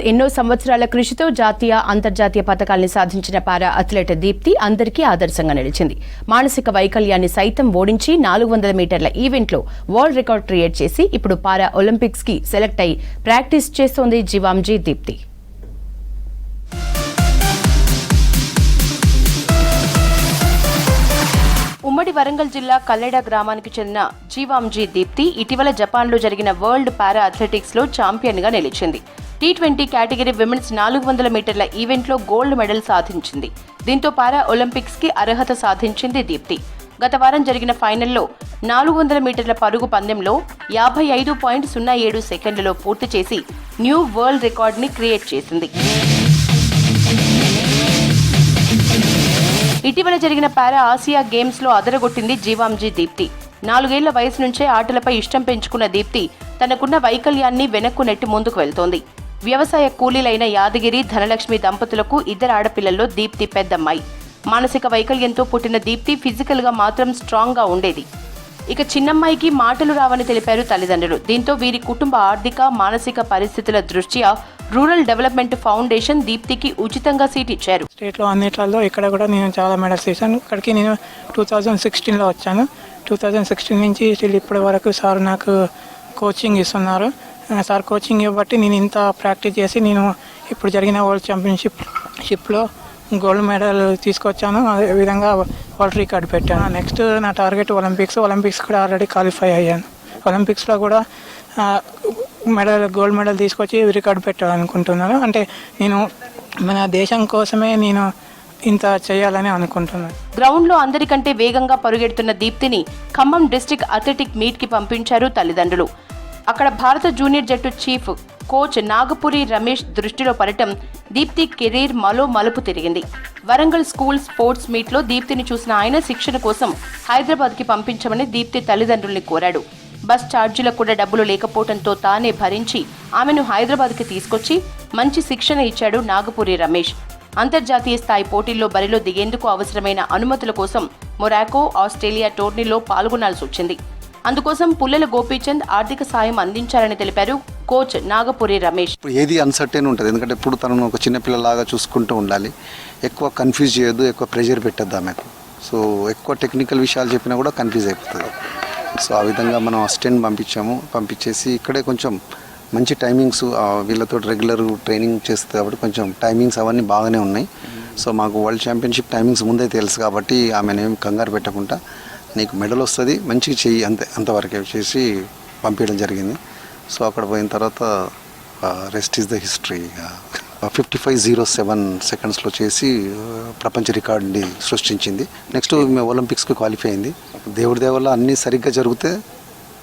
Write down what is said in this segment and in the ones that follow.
ఎన్నో సంవత్సరాల కృషితో జాతీయ అంతర్జాతీయ పతకాల్ని సాధించిన పారా అథ్లెట్ దీప్తి అందరికీ ఆదర్శంగా నిలిచింది. మానసిక వైకల్యాన్ని సైతం ఓడించి 400 మీటర్ల ఈవెంట్లో వరల్డ్ రికార్డ్ క్రియేట్ చేసి ఇప్పుడు పారా ఒలింపిక్స్ కి సెలెక్ట్ అయి ప్రాక్టీస్ చేస్తోంది జీవాంజీ దీప్తి. ఉమ్మడి వరంగల్ జిల్లా కల్లెడ గ్రామానికి చెందిన జీవాంజీ దీప్తి ఇటీవల జపాన్లో జరిగిన వరల్డ్ పారా అథ్లెటిక్స్లో ఛాంపియన్గా నిలిచింది. T20 కేటగిరీ విమెన్స్ 400 మీటర్ల ఈవెంట్లో గోల్డ్ మెడల్ సాధించింది. దీంతో పారా ఒలింపిక్స్కి అర్హత సాధించింది దీప్తి. గత వారం జరిగిన ఫైనల్లో 400 మీటర్ల పరుగు పందెంలో 55.07 సెకండ్లలో పూర్తి చేసి న్యూ వరల్డ్ రికార్డుని క్రియేట్ చేసింది. ఇటీవల జరిగిన పారా ఆసియా గేమ్స్ లో అదరగొట్టింది జీవాంజీ దీప్తి. 4 ఏళ్ల వయసు నుంచే ఆటలపై ఇష్టం పెంచుకున్న దీప్తి తనకున్న వైకల్యాన్ని వెనక్కు నెట్టి ముందుకు వెళ్తోంది. వ్యవసాయ కూలీలైన యాదగిరి, ధనలక్ష్మి దంపతులకు 2 ఆడపిల్లల్లో దీప్తి పెద్దమ్మాయి. మానసిక వైకల్యంతో పుట్టిన దీప్తి ఫిజికల్ గా మాత్రం స్ట్రాంగ్ గా ఉండేది. ఇక చిన్నమ్మాయికి మాటలు రావని తెలిపారు తల్లిదండ్రులు. దీంతో వీరి కుటుంబ ఆర్థిక, మానసిక పరిస్థితుల దృష్ట్యా రూరల్ డెవలప్మెంట్ ఫౌండేషన్ దీప్తికి ఉచితంగా సీట్ ఇచ్చారు. స్టేట్లో అన్నిట్లలో ఇక్కడ కూడా నేను చాలా మెడల్స్ తీసాను. ఇక్కడికి నేను 2016లో వచ్చాను. 2016 నుంచి ఇప్పటి వరకు సార్ నాకు కోచింగ్ ఇస్తున్నారు. సార్ కోచింగ్ ఇవ్వబట్టి నేను ఇంత ప్రాక్టీస్ చేసి నేను ఇప్పుడు జరిగిన వరల్డ్ ఛాంపియన్షిప్లో గోల్డ్ మెడల్ తీసుకొచ్చాను. అదేవిధంగా వరల్డ్ రికార్డ్ పెట్టాను. నెక్స్ట్ నా టార్గెట్ ఒలింపిక్స్ కూడా ఆల్రెడీ క్వాలిఫై అయ్యాను. ఒలింపిక్స్లో కూడా గోల్డ్ మెడల్ తీసుకొచ్చి రికార్డు పెట్టాలనుకుంటున్నాను. అంటే నేను మన దేశం కోసమే నేను ఇంత చేయాలని అనుకుంటున్నాను. గ్రౌండ్ లో అందరికంటే వేగంగా పరుగెడుతున్న దీప్తిని ఖమ్మం డిస్ట్రిక్ట్ అథ్లెటిక్ మీట్ కి పంపించారు తల్లిదండ్రులు. అక్కడ భారత జూనియర్ జట్టు చీఫ్ కోచ్ నాగపురి రమేష్ దృష్టిలో పడటం దీప్తి కెరీర్ మలుపు తిరిగింది. వరంగల్ స్కూల్ స్పోర్ట్స్ మీట్ లో దీప్తిని చూసిన ఆయన శిక్షణ కోసం హైదరాబాద్ కి పంపించమని దీప్తి తల్లిదండ్రుల్ని కోరాడు. బస్ ఛార్జీలకు కూడా డబ్బులు లేకపోవడంతో తానే భరించి ఆమెను హైదరాబాద్కి తీసుకొచ్చి మంచి శిక్షణ ఇచ్చాడు నాగపురి రమేష్. అంతర్జాతీయ స్థాయి పోటీల్లో బరిలో దిగేందుకు అవసరమైన అనుమతుల కోసం మొరాకో, ఆస్ట్రేలియా టోర్నీలో పాల్గొనాల్సి వచ్చింది. అందుకోసం పుల్లెల గోపీచంద్ ఆర్థిక సాయం అందించారని తెలిపారు కోచ్ నాగపురి రమేష్. ఏది అన్సర్టైన్ ఉంటుంది, ఎందుకంటే ఇప్పుడు తనను ఒక చిన్నపిల్లలాగా చూసుకుంటూ ఉండాలి. ఎక్కువ కన్ఫ్యూజ్ చేయొద్దు, ఎక్కువ ప్రెషర్ పెట్టద్దు ఆమెకు. సో ఎక్కువ టెక్నికల్ విషయాలు చెప్పినా కూడా కన్ఫ్యూజ్ అయిపోతుంది. సో ఆ విధంగా మనం అసిస్టెంట్ పంపించేసి ఇక్కడే కొంచెం మంచి టైమింగ్స్ వీళ్ళతో రెగ్యులర్ ట్రైనింగ్ చేస్తుంది కాబట్టి కొంచెం టైమింగ్స్ అవన్నీ బాగానే ఉన్నాయి. సో మాకు వరల్డ్ ఛాంపియన్షిప్ టైమింగ్స్ ముందే తెలుసు కాబట్టి ఆమెనేం కంగారు పెట్టకుండా నీకు మెడల్ వస్తుంది, మంచిగా చెయ్యి అంతవరకే చేసి పంపించడం జరిగింది. సో అక్కడ పోయిన తర్వాత రెస్ట్ ఈజ్ ద హిస్టరీ. 55.07 సెకండ్స్లో చేసి ప్రపంచ రికార్డుని సృష్టించింది. నెక్స్ట్ ఒలింపిక్స్కి క్వాలిఫై అయింది. దేవుడి దేవల్ల అన్నీ సరిగ్గా జరిగితే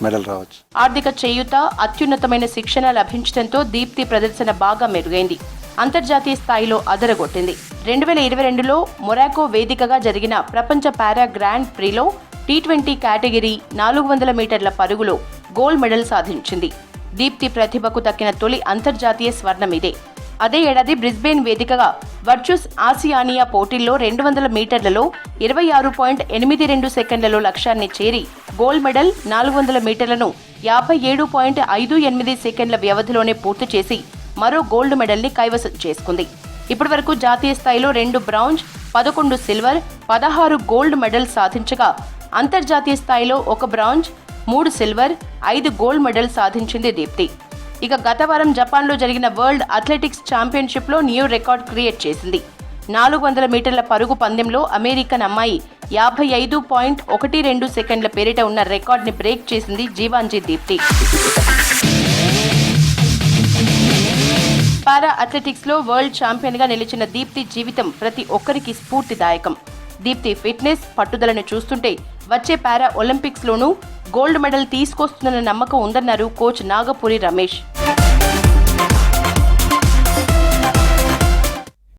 మెడల్ రావచ్చు. ఆర్థిక చేయూత, అత్యున్నతమైన శిక్షణ లభించడంతో దీప్తి ప్రదర్శన బాగా మెరుగైంది. అంతర్జాతీయ స్థాయిలో అదరగొట్టింది. 2022లో మొరాకో వేదికగా జరిగిన ప్రపంచ పారా గ్రాండ్ ప్రీలో T20 కేటగిరీ 400 మీటర్ల పరుగులో గోల్డ్ మెడల్ సాధించింది. దీప్తి ప్రతిభకు దక్కిన తొలి అంతర్జాతీయ స్వర్ణం ఇదే. అదే ఏడాది బ్రిస్బేన్ వేదికగా వర్చుస్ ఆసియానియా పోటీల్లో 200 మీటర్లలో 26.82 సెకండ్లలో లక్ష్యాన్ని చేరి గోల్డ్ మెడల్, 400 మీటర్లను 57.58 సెకండ్ల వ్యవధిలోనే పూర్తి చేసి మరో గోల్డ్ మెడల్ని కైవసం చేసుకుంది. ఇప్పటి వరకు జాతీయ స్థాయిలో 2 బ్రాంజ్, 11 సిల్వర్, 16 గోల్డ్ మెడల్ సాధించగా అంతర్జాతీయ స్థాయిలో 1 బ్రాంజ్, 3 సిల్వర్, 5 గోల్డ్ మెడల్ సాధించింది దీప్తి. ఇక గత వారం జపాన్లో జరిగిన వరల్డ్ అథ్లెటిక్స్ ఛాంపియన్షిప్లో న్యూ రికార్డ్ క్రియేట్ చేసింది. 400 మీటర్ల పరుగు పందెంలో అమెరికన్ అమ్మాయి 55.12 సెకండ్ల పేరిట ఉన్న రికార్డ్ని బ్రేక్ చేసింది జీవాంజీ దీప్తి. పారా అథ్లెటిక్స్లో వరల్డ్ ఛాంపియన్గా నిలిచిన దీప్తి జీవితం ప్రతి ఒక్కరికి స్ఫూర్తిదాయకం. దీప్తి ఫిట్నెస్, పట్టుదలను చూస్తుంటే వచ్చే పారా ఒలింపిక్స్లోనూ గోల్డ్ మెడల్ తీసుకొస్తుందన్న నమ్మకం ఉందన్నారు కోచ్ నాగపురి రమేష్.